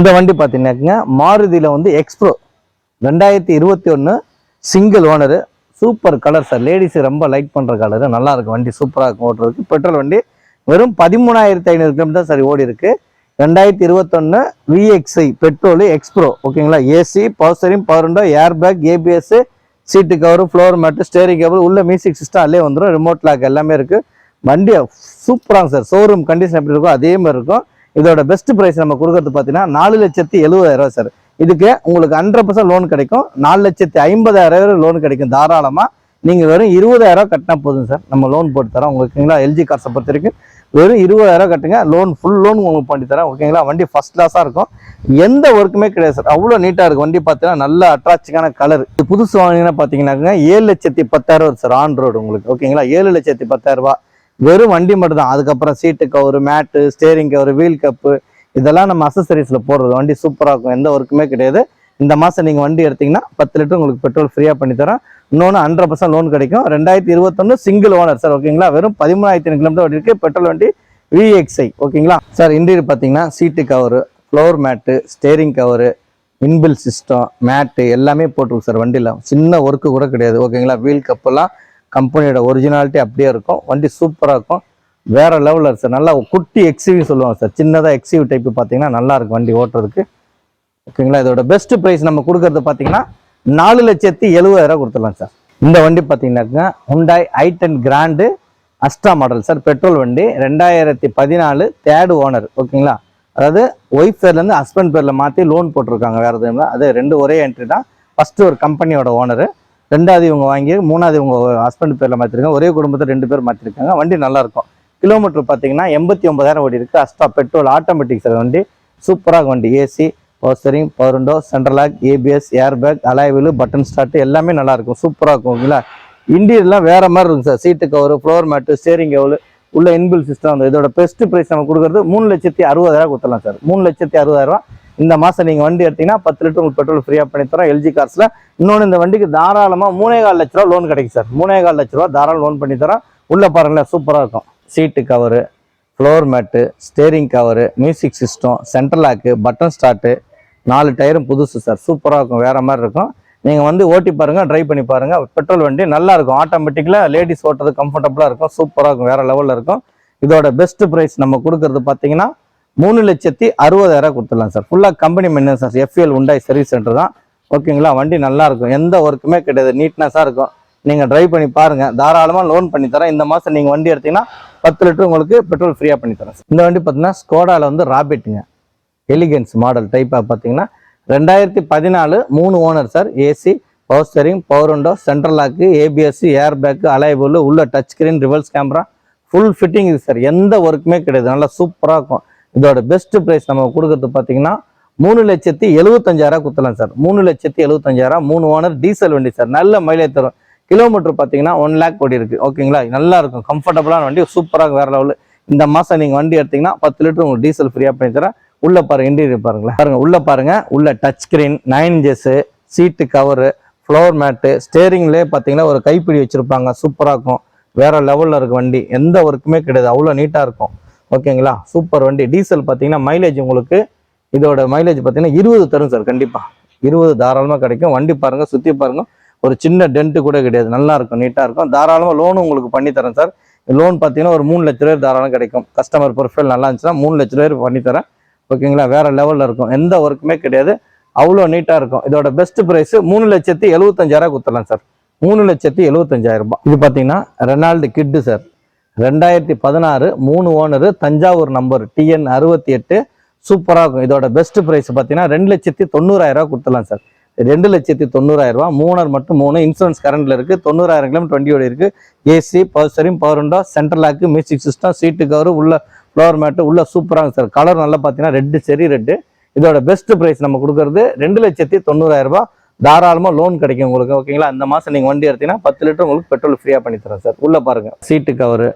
இந்த வண்டி பார்த்தீங்கன்னாக்குங்க மாருதியில் வந்து எக்ஸ்ப்ரோ 2021 single owner. Super colour sir. Ladies ரொம்ப லைக் பண்ணுற கலரு. நல்லா இருக்கும் வண்டி, சூப்பராக இருக்கும் ஓட்டுறதுக்கு. பெட்ரோல் வண்டி வெறும் 13,500 கிலோமீட்டர் சரி ஓடி இருக்கு. 2021 VXI பெட்ரோல் எக்ஸ்ப்ரோ. ஓகேங்களா. AC, power steering, power window, air bag, ABS, seat cover, floor mat, steering cable, உள்ள மியூசிக் சிஸ்டம் அதிலே வந்துடும். ரிமோட் லாக் எல்லாமே இருக்கு. வண்டி சூப்பராக சார். ஷோரூம் கண்டிஷன் எப்படி இருக்கும் அதே மாதிரி இருக்கும். இதோட பெஸ்ட் பிரைஸ் நம்ம கொடுக்கறது பார்த்தீங்கன்னா 4,70,000 சார். இதுக்கு உங்களுக்கு 100% லோன் கிடைக்கும். 4,50,000 லோன் கிடைக்கும் தாராளமா. நீங்க வெறும் 20,000 கட்டினா போதும் சார். நம்ம லோன் போட்டு தரோம் ஓகேங்களா. எல்ஜி கார்ஸை பொறுத்த வரைக்கும் வெறும் 20,000 கட்டுங்க, லோன் ஃபுல் லோன் உங்களுக்கு பண்ணி தரேன் ஓகேங்களா. வண்டி ஃபர்ஸ்ட் கிளாஸா இருக்கும். எந்த ஒர்க்குமே கிடையாது சார். அவ்வளோ நீட்டா இருக்கும் வண்டி. பார்த்தீங்கன்னா நல்ல அட்ராக்டிவான கலர். புதுசு வாங்கினீங்கன்னா பார்த்தீங்கன்னாங்க 7,10,000 சார் ஆன் ரோடு உங்களுக்கு ஓகேங்களா. 7,10,000 வெறும் வண்டி மட்டும் தான். அதுக்கப்புறம் சீட்டு கவர், மேட்டு, ஸ்டேரிங் கவர், வீல் கப்பு இதெல்லாம் நம்ம அசசரிஸ்ல போடுறது. வண்டி சூப்பராக இருக்கும், எந்த ஒர்க்குமே கிடையாது. இந்த மாசம் நீங்க வண்டி எடுத்தீங்கன்னா 10 லிட்டர் உங்களுக்கு பெட்ரோல் ஃப்ரீயா பண்ணி தரோம். இன்னொன்று 100% லோன் கிடைக்கும். 2021 சிங்கிள் ஓனர் சார் ஓகேங்களா. வெறும் 13,000 கிலோமீட்டர் வண்டி இருக்கு. பெட்ரோல் வண்டி VXI ஓகேங்களா சார். இன்டீரியர் பார்த்தீங்கன்னா seat cover, floor mat, steering cover, இன்பில் சிஸ்டம், மேட்டு எல்லாமே போட்டிருக்கு சார். வண்டியில் சின்ன ஒர்க்கு கூட கிடையாது ஓகேங்களா. வீல் கப்பெல்லாம் கம்பெனியோட ஒரிஜினாலிட்டி அப்படியே இருக்கும். வண்டி சூப்பராக இருக்கும், வேற லெவலில் சார். நல்லா குட்டி எக்ஸிவி சொல்லுவாங்க சார். சின்னதாக எக்ஸிவி டைப் பார்த்தீங்கன்னா நல்லா இருக்கும் வண்டி ஓட்டுறதுக்கு ஓகேங்களா. இதோட பெஸ்ட் ப்ரைஸ் நம்ம கொடுக்கறது பார்த்தீங்கன்னா 4,70,000 கொடுத்துடலாம் சார். இந்த வண்டி பார்த்தீங்கன்னாக்கா Hyundai i10 grand Asta model sir. Petrol வண்டி 2014 தேர்ட் ஓனர் ஓகேங்களா. அதாவது ஒய்ஃப் பேர்லேருந்து ஹஸ்பண்ட் பேரில் மாற்றி லோன் போட்டிருக்காங்க. வேறு எதுவும் அது ரெண்டு ஒரே என்ட்ரி தான். ஃபர்ஸ்ட் ஒரு கம்பெனியோட ஓனரு, ரெண்டாவது இவங்க வாங்கி, மூணாவது இவங்க ஹஸ்பண்ட் பேரில் மாற்றிருக்காங்க. ஒரே குடும்பத்தை 2 பேர் மாற்றிருக்காங்க. வண்டி நல்லா இருக்கும். கிலோமீட்டர் பார்த்தீங்கன்னா 89,000 ஓடி இருக்கு. Asta petrol automatic sir. வண்டி சூப்பராக வண்டி. AC, power steering, power window, central lock, ABS, air bag, alloy wheel, button start எல்லாமே நல்லா இருக்கும், சூப்பராக இருக்கும் ஓகேங்களா. இன்டீரியர்லாம் வேற மாதிரி இருக்கும் sir. Seat cover, floor mat, steering cover, உள்ள இன்பில் சிஸ்டம் வந்து. இதோட பெஸ்ட் பிரைஸ் நம்ம கொடுக்குறது 3,60,000 கொடுத்துடலாம் சார். 3,60,000 இந்த மாசம் நீங்க வண்டி எடுத்தீங்கன்னா 10 லிட்டர் உங்களுக்கு பெட்ரோல் ஃப்ரீயா பண்ணி தரோம் எல்ஜி கார்ஸ்ல. இன்னொன்று இந்த வண்டிக்கு தாராளமா 3,4 லட்ச ரூபா லோன் கிடைக்கும் சார். 3,4 லட்ச ரூபா தாராளம் லோன் பண்ணி தரோம். உள்ள பாருங்களேன் சூப்பராக இருக்கும். Seat cover, floor mat, steering cover, music system, central lock, button start, 4 டயரும் புதுசு சார். சூப்பராக இருக்கும், வேற மாதிரி இருக்கும். நீங்கள் வந்து ஓட்டி பாருங்க, ட்ரைவ் பண்ணி பாருங்க. பெட்ரோல் வண்டி நல்லா இருக்கும். ஆட்டோமேட்டிக்கில் லேடிஸ் ஓட்டுறது கம்ஃபர்டபுளாக இருக்கும், சூப்பராக இருக்கும், வேற லெவலில் இருக்கும். இதோட பெஸ்ட் ப்ரைஸ் நம்ம கொடுக்கறது பார்த்தீங்கன்னா 3,60,000 கொடுத்துடலாம் சார். ஃபுல்லாக company maintenance sir. FL Hyundai service centre தான் ஓகேங்களா. வண்டி நல்லா இருக்கும், எந்த ஒர்க்குமே கிடையாது, நீட்னஸாக இருக்கும். நீங்கள் ட்ரைவ் பண்ணி பாருங்க, தாராளமாக லோன் பண்ணி தரேன். இந்த மாதம் நீங்கள் வண்டி எடுத்தீங்கன்னா 10 லிட்டர் உங்களுக்கு பெட்ரோல் ஃப்ரீயாக பண்ணி தரேன் சார். இந்த வண்டி பார்த்தீங்கன்னா ஸ்கோடாவில் வந்து ராபிட்டுங்க எலிகன்ஸ் மாடல் டைப்பாக பார்த்தீங்கன்னா 2014 3 owner sir. AC, power steering, power window, central lock, ABS, air bag, alloy wheel, உள்ள touch screen, reverse camera, full fitting இது சார். எந்த ஒர்க்குமே கிடையாது, நல்லா சூப்பராக இருக்கும். இதோட பெஸ்ட் ப்ரைஸ் நம்ம கொடுக்கறது பார்த்தீங்கன்னா 3,75,000 கொடுத்துலாம் சார். 3,75,000 3 ஓனர் டீசல் வண்டி சார். நல்ல மைலேஜ் தரும். கிலோமீட்டர் பார்த்தீங்கன்னா 1 லேக் ஓடி இருக்கு ஓகேங்களா. நல்லா இருக்கும், கம்ஃபர்டபுளான வண்டி, சூப்பராக வேற லெவலு. இந்த மாதம் நீங்கள் வண்டி எடுத்தீங்கன்னா 10 லிட்டர் உங்களுக்கு டீசல் ஃப்ரீயாக பண்ணி தரேன். உள்ள பாருங்க, இன்டீரியர் பாருங்களேன் பாருங்க. உள்ள பாருங்க, உள்ள touch screen, 9 inches, seat cover, floor mat, ஸ்டேரிங்லேயே பார்த்தீங்கன்னா ஒரு கைப்பிடி வச்சிருப்பாங்க, சூப்பராக இருக்கும், வேற லெவலில் இருக்கு வண்டி. எந்த ஒர்க்குமே கிடையாது, அவ்வளோ நீட்டாக இருக்கும் ஓகேங்களா. சூப்பர் வண்டி. டீசல் பார்த்தீங்கன்னா மைலேஜ் உங்களுக்கு இதோட மைலேஜ் பார்த்தீங்கன்னா 20 தரும் சார். கண்டிப்பாக 20 தாராளமாக கிடைக்கும். வண்டி பாருங்க, சுற்றி பாருங்க, ஒரு சின்ன டென்ட்டு கூட கிடையாது, நல்லா இருக்கும், நீட்டாக இருக்கும். தாராளமாக லோனும் உங்களுக்கு பண்ணி தரேன் சார். லோன் பார்த்தீங்கன்னா ஒரு 3 லட்ச ரூபாய் தாராளம் கிடைக்கும். கஸ்டமர் ப்ரொஃபைல் நல்லா இருந்துச்சுன்னா 3 லட்ச ரூபாய் பண்ணி தரேன் ஓகேங்களா. வேற லெவலில் இருக்கும், எந்த ஒர்க்குமே கிடையாது, அவ்வளோ நீட்டாக இருக்கும். இதோட பெஸ்ட் ப்ரைஸ் 3,75,000 கொடுத்துடலாம் சார். 3,75,000. இது பார்த்தீங்கன்னா Renault Kwid sir. 2016 3 owner, Thanjavur number, TN 68, சூப்பராக இருக்கும். இதோட பெஸ்ட் ப்ரைஸ் பார்த்தீங்கன்னா 2,90,000 கொடுத்துடலாம் சார். 2,90,000 3 மட்டும் 3 இன்சூரன்ஸ் கரண்ட்ல இருக்கு. 90,000 கிலோமீட்டர் வண்டி ஓடி இருக்கு. AC, power steering, power window, central lock, music system, seat cover, உள்ள ஃப்ளோர் மேட்டு, உள்ள சூப்பராக சார். கலர் நல்லா பார்த்தீங்கன்னா ரெட்டு, செரி ரெட்டு. இதோட பெஸ்ட் ப்ரைஸ் நம்ம கொடுக்கறது 2,90,000. தாராளமாக லோன் கிடைக்கும் உங்களுக்கு ஓகேங்களா. இந்த மாதம் நீங்கள் வண்டி எடுத்தீங்கன்னா 10 லிட்டர் உங்களுக்கு பெட்ரோல் ஃப்ரீயாக பண்ணி தரேன் சார். உள்ள பாருங்க, seat cover,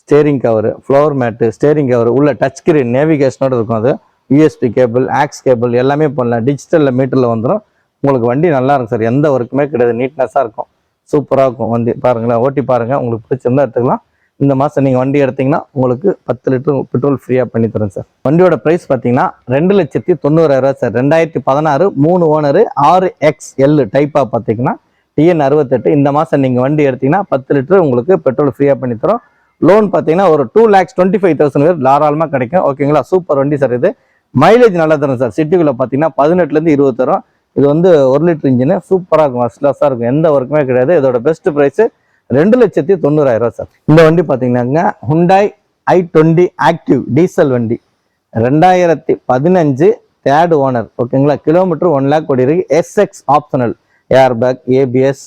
steering cover, floor mat, steering cover, உள்ள டச் ஸ்கிரீன், நேவிகேஷனோட இருக்கும். அது USB கேபிள், ஆக்ஸ் கேபிள் எல்லாமே பண்ணலாம். டிஜிட்டலில் மீட்டரில் வந்துடும் உங்களுக்கு. வண்டி நல்லா இருக்கும் சார், எந்த ஒர்க்குமே கிடையாது, நீட்னஸாக இருக்கும், சூப்பராக இருக்கும் வண்டி. பாருங்களேன், ஓட்டி பாருங்கள், உங்களுக்கு பிடிச்சிருந்தா எடுத்துக்கலாம். இந்த மாதம் நீங்கள் வண்டி எடுத்தீங்கன்னா உங்களுக்கு 10 லிட்டர் பெட்ரோல் ஃப்ரீயாக பண்ணி தரேன் சார். வண்டியோட ப்ரைஸ் பார்த்தீங்கன்னா 2,90,000 சார். 2016 3 ஓனரு 6XL டைப்பாக பார்த்தீங்கன்னா TN68. இந்த மாதம் நீங்கள் வண்டி எடுத்தீங்கன்னா 10 லிட்டர் உங்களுக்கு பெட்ரோல் ஃப்ரீயாக பண்ணி தரோம். லோன் பார்த்தீங்கன்னா ஒரு 2,25,000 தாராளமாக கிடைக்கும். ஓகேங்களா, சூப்பர் வண்டி சார். இது மைலேஜ் நல்லா தரும் சார். சிட்டிக்குள்ளே பார்த்தீங்கன்னா 18லேருந்து 20 தரும். இது வந்து 1 லிட்டர் இன்ஜின் சூப்பராக இருக்கும், ஃபர்ஸ்ட் கிளாஸாக இருக்கும், எந்த ஒர்க்குமே கிடையாது. இதோட பெஸ்ட் ப்ரைஸ் 2,90,000 சார். இந்த வண்டி பார்த்தீங்கன்னாங்க Hyundai i20 ஆக்டிவ் டீசல் வண்டி, 2015 தேர்ட் ஓனர். ஓகேங்களா, கிலோமீட்டர் 1 லேக் ஓடி இருக்கு. SX optional, air bag, ABS,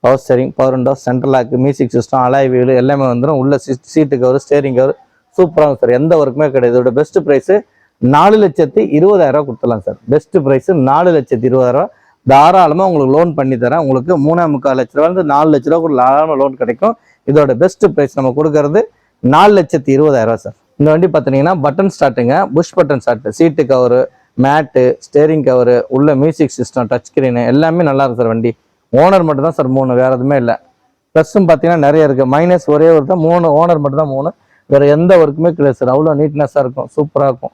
power steering, power window, central lock, music system, alloy wheel எல்லாமே வந்துடும். உள்ள சீட்டு கவர், ஸ்டேரிங் கவர் சூப்பராக சார், எந்த ஒர்க்குமே கிடையாது. இதோட பெஸ்ட் ப்ரைஸ் 4,20,000 கொடுத்துடலாம் சார். Best price 4,20,000. தாராளமாக உங்களுக்கு லோன் பண்ணி தரேன். உங்களுக்கு 3,45 லட்ச ரூபாயிலிருந்து 4 லட்ச ரூபா கூட தாராளமாக லோன் கிடைக்கும். இதோட பெஸ்ட் ப்ரைஸ் நம்ம கொடுக்கறது 4,20,000 சார். இந்த வண்டி பார்த்தீங்கன்னா பட்டன் ஸ்டார்ட்டுங்க, push button start, seat cover, mat, steering cover, உள்ள மியூசிக் சிஸ்டம், டச் ஸ்கிரீனு எல்லாமே நல்லா இருக்கும் சார். வண்டி ஓனர் மட்டும் தான் சார் 3, வேறு எதுவுமே இல்லை. ப்ளஸ்ஸும் பார்த்தீங்கன்னா நிறைய இருக்குது, மைனஸ் ஒரே ஒரு தான் 3, ஓனர் மட்டும் தான் 3, வேறு எந்த ஒர்க்குமே கிடையாது சார். அவ்வளோ நீட்னஸாக இருக்கும், சூப்பராக இருக்கும்.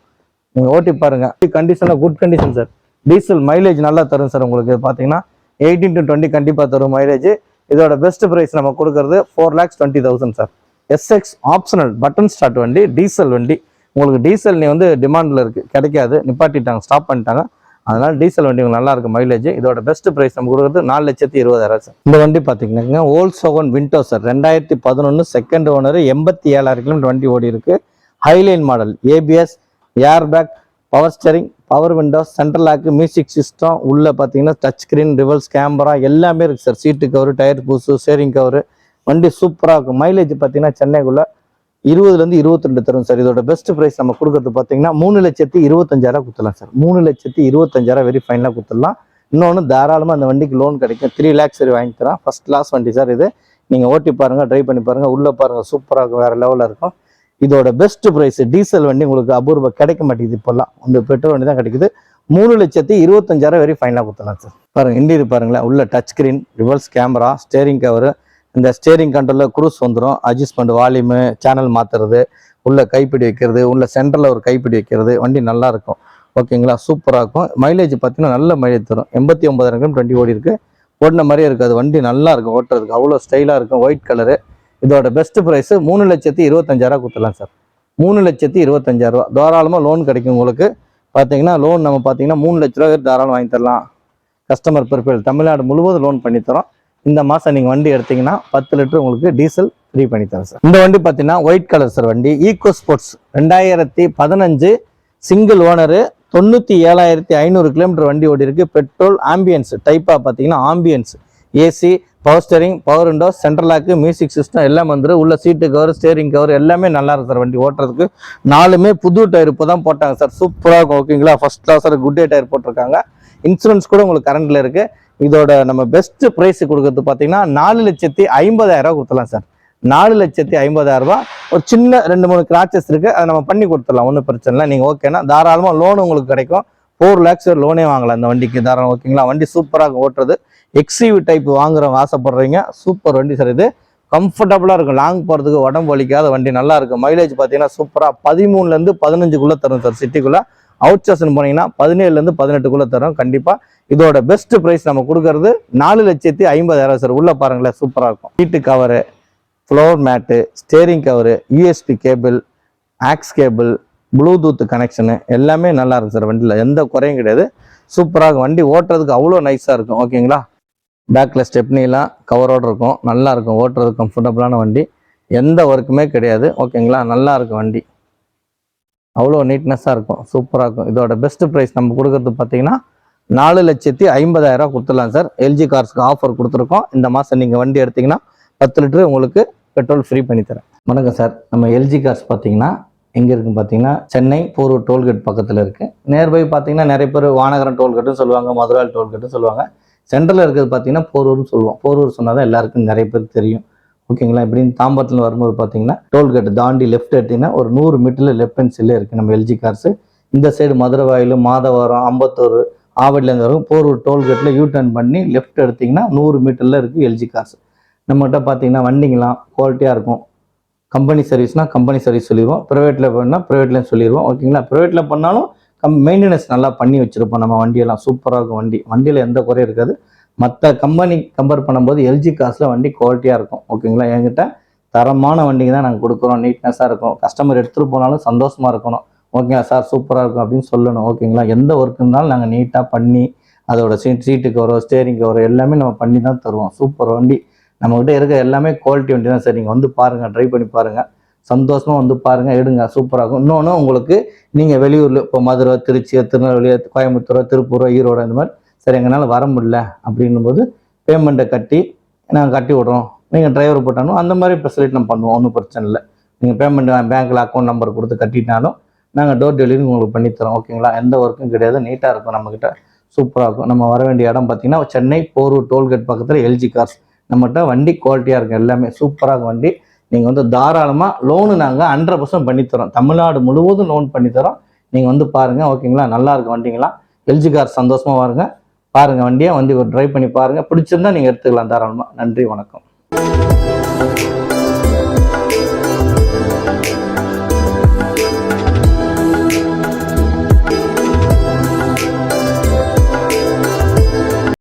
நீங்கள் ஓட்டி பாருங்க. கண்டிஷனில் good condition sir. Diesel mileage நல்லா தரும் சார். உங்களுக்கு பார்த்தீங்கன்னா 18 to 20 கண்டிப்பாக தரும் மைலேஜ். இதோட பெஸ்ட் ப்ரைஸ் நம்ம கொடுக்கறது 4,20,000 sir. SX optional button start வண்டி, டீசல் வண்டி. உங்களுக்கு டீசல் நீ வந்து டிமாண்டில் இருக்குது, கிடைக்காது, நிப்பாட்டிட்டாங்க, ஸ்டாப் பண்ணிட்டாங்க. அதனால டீசல் வண்டி உங்களுக்கு நல்லா இருக்கும் மைலேஜ். இதோட பெஸ்ட் ப்ரைஸ் நம்ம கொடுக்குறது 4,20,000 சார். இந்த வண்டி பார்த்தீங்கன்னா Volkswagen Vento sir, 2011 second owner, 87,000 kilometre வண்டி ஓடி இருக்கு. Highline model, ABS, air bag, power steering, power window, central lock, music system, உள்ள பார்த்தீங்கன்னா டச் ஸ்கிரீன், ரிவர்ஸ் கேமரா எல்லாமே இருக்குது சார். சீட்டு கவர், டயர் பூசு, ஸ்டேரிங் கவர், வண்டி சூப்பராக இருக்கும். மைலேஜ் பார்த்தீங்கன்னா சென்னைக்குள்ள 20லேருந்து 22 தரும் சார். இதோட பெஸ்ட் ப்ரைஸ் நம்ம கொடுக்கறது பார்த்தீங்கன்னா 3,25,000 கொடுத்துடலாம் சார். 3,25,000 வெரி ஃபைனலாக கொடுத்துடலாம். இன்னொன்று தாராளமாக அந்த வண்டிக்கு லோன் கிடைக்கும். 3 lakhs சரி வாங்கி தரேன். ஃபர்ஸ்ட் கிளாஸ் வண்டி சார். இது நீங்கள் ஓட்டி பாருங்கள், ட்ரை பண்ணி பாருங்கள், உள்ளே பாருங்கள், சூப்பராக இருக்கும், வேறு லெவலில் இருக்கும். இதோட பெஸ்ட் ப்ரைஸ் டீசல் வண்டி உங்களுக்கு அபூர்வம் கிடைக்க மாட்டேங்குது இப்போல்லாம். இந்த பெட்ரோல் வண்டி தான் கிடைக்குது. 3,25,000 வெரி ஃபைனலாக கொடுத்துடலாம் சார். பாருங்கள், இன்டீரியர் பாருங்களேன், உள்ள touch screen, reverse camera, steering cover, இந்த ஸ்டேரிங் கண்ட்ரோலில் குரூஸ் வந்துடும், அட்ஜஸ்ட்மெண்ட், வால்யூமு, சேனல் மாற்றுறது, உள்ள கைப்பிடி வைக்கிறது, உள்ள சென்டரில் ஒரு கைப்பிடி வைக்கிறது, வண்டி நல்லா இருக்கும். ஓகேங்களா, சூப்பராக இருக்கும். மைலேஜ் பார்த்தீங்கன்னா நல்ல மைலேஜ் தரும். 89,000 கிலோமீட்டர் வண்டி ஓடி இருக்குது. ஓடின மாதிரியே இருக்காது, வண்டி நல்லா இருக்கும் ஓட்டுறதுக்கு, அவ்வளோ ஸ்டைலாக இருக்கும், ஒயிட் கலரு. இதோட பெஸ்ட் ப்ரைஸ் 3,25,000 கொடுத்துடலாம் சார். 3,25,000 தாராளமாக லோன் கிடைக்கும் உங்களுக்கு. பார்த்தீங்கன்னா லோன் நம்ம பார்த்தீங்கன்னா 3 லட்ச ரூபா தாராளம் வாங்கி தரலாம். கஸ்டமர் ப்ரிஃபரன்ஸ் தமிழ்நாடு முழுவதும் லோன் பண்ணி தரோம். இந்த மாதம் நீங்கள் வண்டி எடுத்தீங்கன்னா 10 லிட்டர் உங்களுக்கு டீசல் ஃப்ரீ பண்ணி தரேன் சார். இந்த வண்டி பார்த்தீங்கன்னா ஒயிட் கலர் சார். வண்டி Eco Sports, 2015 single owner, 97,500 kilometre வண்டி ஓடி இருக்கு. பெட்ரோல், ஆம்பியன்ஸ் டைப்பாக பார்த்தீங்கன்னா ambience, AC, power steering, power window, central lock, music system எல்லாம் வந்துடும். உள்ள சீட்டு கவர், ஸ்டேரிங் கவர் எல்லாமே நல்லா இருக்கும் சார். வண்டி ஓட்டுறதுக்கு 4மே புது டயர் இப்போ தான் போட்டாங்க சார். சூப்பராக இருக்கும். ஓகேங்களா, first class Goodyear tyre போட்டிருக்காங்க. இன்சூரன்ஸ் கூட உங்களுக்கு கரண்ட்ல இருக்கு. இதோட நம்ம பெஸ்ட் ப்ரைஸ் கொடுக்கறது பார்த்தீங்கன்னா 4,50,000 கொடுத்துடலாம் சார். 4,50,000. ஒரு சின்ன 2-3 கிராச்சஸ் இருக்கு, அதை நம்ம பண்ணி கொடுத்துடலாம், ஒன்றும் பிரச்சனை இல்லை. நீங்கள் ஓகேனா தாராளமாக லோன் உங்களுக்கு கிடைக்கும். 4 lakhs லோனே வாங்கலாம் இந்த வண்டிக்கு தாராளம். ஓகேங்களா, வண்டி சூப்பராக ஓட்டுறது. XUV டைப் வாங்குறவங்க ஆசைப்படுறீங்க, சூப்பர் வண்டி சார். இது கம்ஃபர்டபுளாக இருக்கும், லாங் போகிறதுக்கு உடம்பு வலிக்காத வண்டி, நல்லா இருக்கும். மைலேஜ் பார்த்தீங்கன்னா சூப்பராக 13லேருந்து 15க்குள்ளே தரும் சார். சிட்டிக்குள்ளே அவுட் ஸ்டேஷன் போனீங்கன்னா 17லேருந்து 18க்குள்ளே தரும் கண்டிப்பாக. இதோட பெஸ்ட் ப்ரைஸ் நம்ம கொடுக்கறது 4,50,000 சார். உள்ள பாருங்களேன், சூப்பராக இருக்கும். Seat cover, floor mat, steering cover, USB cable, aux cable, Bluetooth connection எல்லாமே நல்லா இருக்கும் சார். வண்டியில் எந்த குறையும் கிடையாது, சூப்பராக வண்டி ஓட்டுறதுக்கு அவ்வளோ நைஸாக இருக்கும். ஓகேங்களா, பேக்கில் ஸ்டெப்னிலாம் கவரோடு இருக்கும், நல்லா இருக்கும், ஓட்டுறதுக்கு கம்ஃபர்டபுளான வண்டி, எந்த ஒர்க்குமே கிடையாது. ஓகேங்களா, நல்லா இருக்கும் வண்டி, அவ்வளோ நீட்னஸாக இருக்கும், சூப்பராக இருக்கும். இதோட பெஸ்ட் ப்ரைஸ் நம்ம கொடுக்கறது பார்த்தீங்கன்னா 4,50,000 கொடுத்துடலாம் சார். LG கார்ஸ்க்கு ஆஃபர் கொடுத்துருக்கோம். இந்த மாதம் நீங்கள் வண்டி எடுத்தீங்கன்னா 10 லிட்டரு உங்களுக்கு பெட்ரோல் ஃப்ரீ பண்ணி தரேன். வணக்கம் சார். நம்ம LG கார்ஸ் பார்த்தீங்கன்னா எங்கே இருக்குன்னு பார்த்தீங்கன்னா சென்னை போரூர் டோல்கேட் பக்கத்தில் இருக்குது. நியர்பை பார்த்தீங்கன்னா நிறைய பேர் வானகரம் டோல்கேட்டுன்னு சொல்லுவாங்க, மதுரை டோல்கேட்டுன்னு சொல்லுவாங்க. சென்ட்ரலில் இருக்கிறது பார்த்தீங்கன்னா போரூர்னு சொல்லுவோம். போரூர் சொன்னால் தான் எல்லாருக்கும் நிறைய பேர் தெரியும். ஓகேங்களா, இப்படின்னு தாம்பரத்தில் வரும்போது பார்த்தீங்கன்னா டோல்கேட் தாண்டி லெஃப்ட் எடுத்தீங்கன்னா ஒரு 100 மீட்டரில் லெஃப்ட் ஹேண்ட் சைடில் இருக்குது நம்ம LG கார்ஸ். இந்த சைடு மதுரை வாயில், மாதவரம், அம்பத்தூர், ஆவடிலேருந்து வரும். போரூர் டோல்கேட்டில் யூ டர்ன் பண்ணி லெஃப்ட் எடுத்திங்கன்னா 100 மீட்டரில் இருக்குது LG கார்ஸ். நம்மகிட்ட பார்த்தீங்கன்னா வண்டிங்களாம் குவாலிட்டியாக இருக்கும், கம்பெனி சர்வீஸ்னால் கம்பெனி சர்வீஸ் சொல்லிடுவோம், ப்ரைவேட்டில் பண்ணால் ப்ரைவேட்லேயும் சொல்லிடுவோம். ஓகேங்களா? ப்ரைவேட்டில் பண்ணாலும் மெயின்டெனன்ஸ் நல்லா பண்ணி வச்சுருப்போம். நம்ம வண்டியெல்லாம் சூப்பராக இருக்கும். வண்டியில் எந்த குறையும் இருக்காது. மற்ற கம்பெனி கம்பேர் பண்ணும்போது எல்ஜி காசில் வண்டி குவாலிட்டியாக இருக்கும். ஓகேங்களா? என்கிட்ட தரமான வண்டிங்க தான் நாங்கள் கொடுக்குறோம். நீட்னஸாக இருக்கும். கஸ்டமர் எடுத்துகிட்டு போனாலும் சந்தோஷமாக இருக்கணும். ஓகேங்களா சார், சூப்பராக இருக்கும் அப்படின்னு சொல்லணும். ஓகேங்களா? எந்த ஒர்க் இருந்தாலும் நாங்கள் நீட்டாக பண்ணி அதோட சீட்டு கவரோ ஸ்டேரிங் கவரோ எல்லாமே நம்ம பண்ணி தான் தருவோம். சூப்பர் வண்டி. நம்மகிட்ட இருக்க எல்லாமே குவாலிட்டி வண்டி தான் சார். நீங்கள் வந்து பாருங்கள், ட்ரை பண்ணி பாருங்கள், சந்தோஷமாக வந்து பாருங்கள், எடுங்க, சூப்பராக இருக்கும். இன்னொன்று உங்களுக்கு நீங்கள் வெளியூரில் இப்போ மதுரை, திருச்சி, திருநெல்வேலி, கோயம்புத்தூர், திருப்பூர், ஈரோடு இந்த மாதிரி சரி எங்களால் வர முடியல அப்படின்னும் போது பேமெண்ட்டை கட்டி நாங்கள் கட்டி விட்றோம், நீங்கள் டிரைவர் போட்டாலும் அந்த மாதிரி ஃபெசிலிட்டி நம்ம பண்ணுவோம். ஒன்றும் பிரச்சனை இல்லை. நீங்கள் பேமெண்ட் பேங்க்கில் அக்கௌண்ட் நம்பர் கொடுத்து கட்டிட்டாலும் நாங்கள் டோர் டெலிவரி உங்களுக்கு பண்ணித்தரோம். ஓகேங்களா? எந்த ஒர்க்கும் கிடையாது. நீட்டாக இருக்கும். நம்மக்கிட்ட சூப்பராக இருக்கும். நம்ம வர வேண்டிய இடம் பார்த்தீங்கன்னா சென்னை போரூர் டோல்கேட் பக்கத்தில் எல்ஜி கார்ஸ். நம்மகிட்ட வண்டி குவாலிட்டியாக இருக்கும். எல்லாமே சூப்பராக வண்டி. நீங்கள் வந்து தாராளமாக லோனு நாங்கள் 100% பண்ணித்தரோம். தமிழ்நாடு முழுவதும் லோன் பண்ணித்தரோம். நீங்கள் வந்து பாருங்கள். ஓகேங்களா? நல்லா இருக்கும் வண்டிங்களா. எல்ஜி கார்ஸ் சந்தோஷமாக வாருங்க. பாருங்கள் வண்டியை, வண்டி ட்ரைவ் பண்ணி பாருங்கள். பிடிச்சிருந்தா நீங்கள் எடுத்துக்கலாம் தாராளமாக. நன்றி, வணக்கம்.